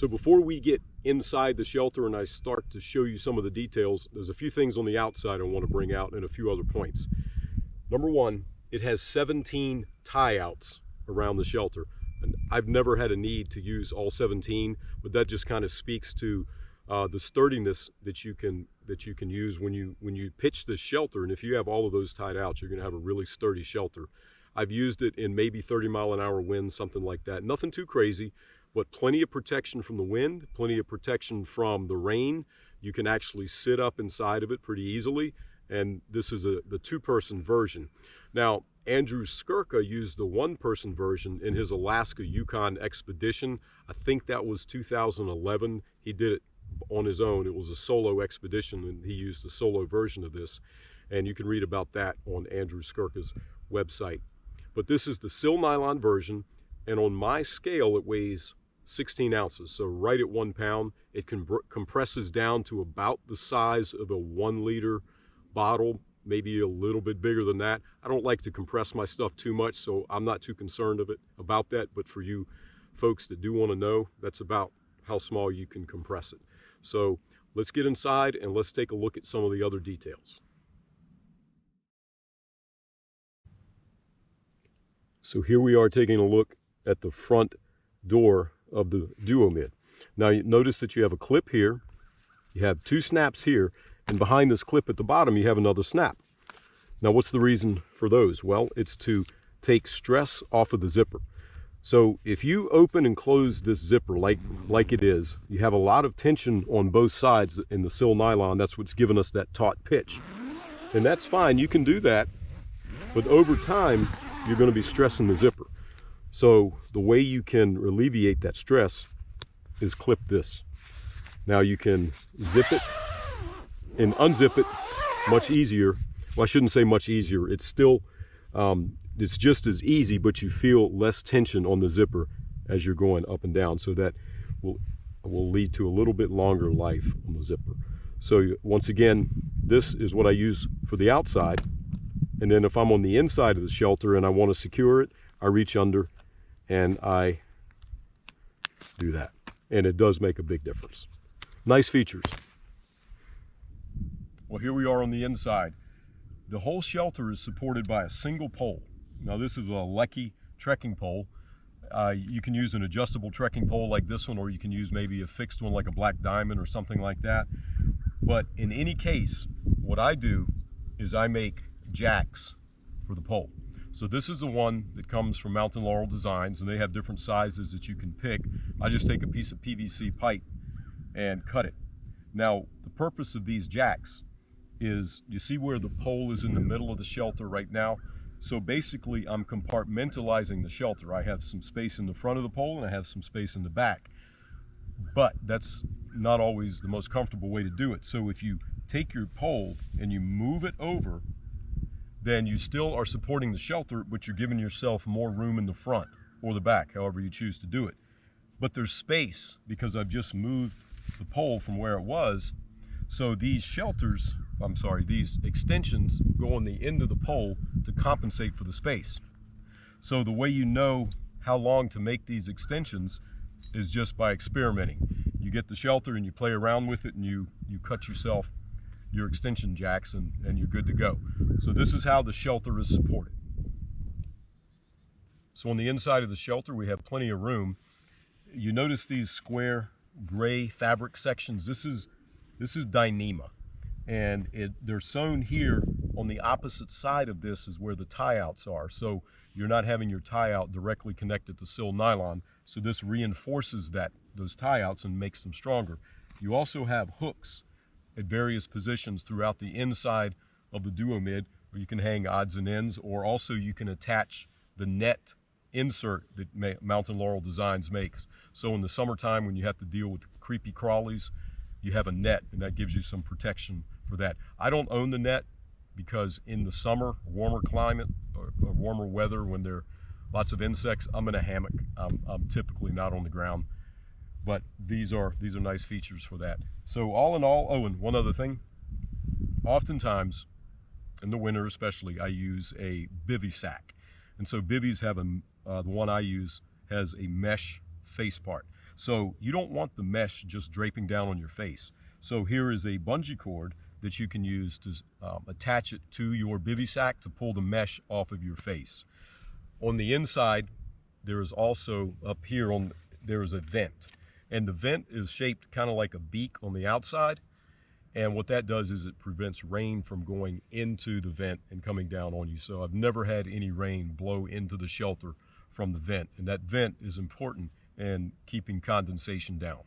So before we get inside the shelter and I start to show you some of the details, there's a few things on the outside I want to bring out and a few other points. Number one, it has 17 tie outs around the shelter. And I've never had a need to use all 17, but that just kind of speaks to the sturdiness that you can use when you pitch this shelter. And if you have all of those tied out, you're going to have a really sturdy shelter. I've used it in maybe 30-mile-an-hour winds, something like that. Nothing too crazy, but plenty of protection from the wind, plenty of protection from the rain. You can actually sit up inside of it pretty easily. And this is the two-person version. Now, Andrew Skurka used the one-person version in his Alaska-Yukon expedition. I think that was 2011. He did it on his own. It was a solo expedition, and he used the solo version of this. And you can read about that on Andrew Skurka's website. But this is the silnylon version, and on my scale, it weighs 16 ounces. So right at 1 pound, it compresses down to about the size of a 1-liter bottle, maybe a little bit bigger than that. I don't like to compress my stuff too much, so I'm not too concerned about that. But for you folks that do want to know, that's about how small you can compress it. So let's get inside and let's take a look at some of the other details. So here we are taking a look at the front door of the Duomid. Now you notice that you have a clip here, you have 2 snaps here, and behind this clip at the bottom you have another snap. Now what's the reason for those? Well, it's to take stress off of the zipper. So if you open and close this zipper like it is, you have a lot of tension on both sides in the silnylon. That's what's given us that taut pitch. And that's fine, you can do that, but over time you're going to be stressing the zipper. So the way you can alleviate that stress is clip this. Now you can zip it and unzip it much easier. Well, I shouldn't say much easier. It's still, it's just as easy, but you feel less tension on the zipper as you're going up and down. So that will lead to a little bit longer life on the zipper. So once again, this is what I use for the outside. And then if I'm on the inside of the shelter and I want to secure it, I reach under and I do that. And it does make a big difference. Nice features. Well, here we are on the inside. The whole shelter is supported by a single pole. Now this is a Lecky trekking pole. You can use an adjustable trekking pole like this one, or you can use maybe a fixed one like a Black Diamond or something like that. But in any case, what I do is I make jacks for the pole. So this is the one that comes from Laurel Designs, and they have different sizes that you can pick. I just take a piece of PVC pipe and cut it. Now the purpose of these jacks is, you see where the pole is in the middle of the shelter right now? So basically I'm compartmentalizing the shelter. I have some space in the front of the pole and I have some space in the back. But that's not always the most comfortable way to do it. So if you take your pole and you move it over, then you still are supporting the shelter, but you're giving yourself more room in the front or the back, however you choose to do it. But there's space because I've just moved the pole from where it was. So these these extensions go on the end of the pole to compensate for the space. So the way you know how long to make these extensions is just by experimenting. You get the shelter and you play around with it and you cut yourself your extension jacks and you're good to go. So this is how the shelter is supported. So on the inside of the shelter we have plenty of room. You notice these square gray fabric sections. This is Dyneema, and they're sewn here on the opposite side of this is where the tie outs are. So you're not having your tie out directly connected to silnylon. So this reinforces those tie outs and makes them stronger. You also have hooks at various positions throughout the inside of the Duomid where you can hang odds and ends, or also you can attach the net insert that Laurel Designs makes. So in the summertime when you have to deal with creepy crawlies, you have a net, and that gives you some protection for that. I don't own the net because in the summer, warmer climate or warmer weather, when there are lots of insects, I'm in a hammock. I'm typically not on the ground, but these are nice features for that. So all in all, oh, and one other thing, oftentimes in the winter especially, I use a bivy sack. And so bivvies have the one I use has a mesh face part. So you don't want the mesh just draping down on your face. So here is a bungee cord that you can use to attach it to your bivy sack to pull the mesh off of your face. On the inside, there is also up here there is a vent, and the vent is shaped kind of like a beak on the outside. And what that does is it prevents rain from going into the vent and coming down on you. So I've never had any rain blow into the shelter from the vent, and that vent is important in keeping condensation down.